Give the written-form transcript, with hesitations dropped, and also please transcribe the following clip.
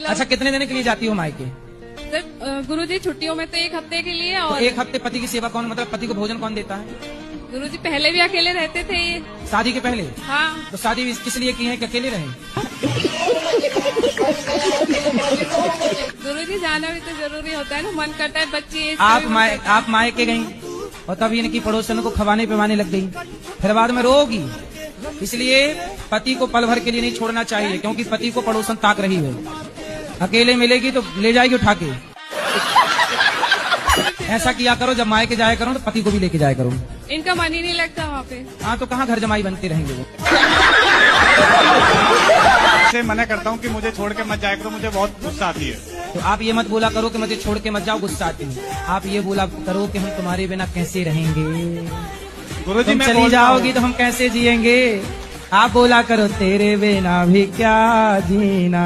अच्छा, कितने दिन के लिए जाती हो मायके? गुरुजी छुट्टियों में तो 1 हफ्ते के लिए। तो और 1 हफ्ते पति की सेवा कौन, मतलब पति को भोजन कौन देता है? गुरुजी पहले भी अकेले रहते थे ये। शादी के पहले? हाँ। तो शादी किस लिए की है कि अकेले रहे? गुरुजी जाना भी तो जरूरी होता है ना, मन करता है बच्चे। आप मायके गई और तब इनकी पड़ोसन को खवाने पिवाने लग गई, फिर बाद में रोगी। इसलिए पति को पल भर के लिए नहीं छोड़ना चाहिए, क्योंकि पति को पड़ोसन ताक रही है। अकेले मिलेगी तो ले जाएगी उठा के। ऐसा किया करो, जब मायके जाया करो तो पति को भी लेके जाया करो। इनका मन ही नहीं लगता वहाँ पे। हाँ, तो कहाँ घर जमाई बनते रहेंगे वो। से मना करता हूँ कि मुझे छोड़ के मत जाया करो, मुझे बहुत गुस्सा आती है। तो आप ये मत बोला करो कि मुझे छोड़ के मत जाओ, गुस्सा आती है। आप ये बोला करो कि हम तुम्हारे बिना कैसे रहेंगे, गुरुजी तुम मैं चली बोलता जाओगी हूँ। तो हम कैसे जिएंगे। आप बोला करो तेरे बिना भी क्या जीना।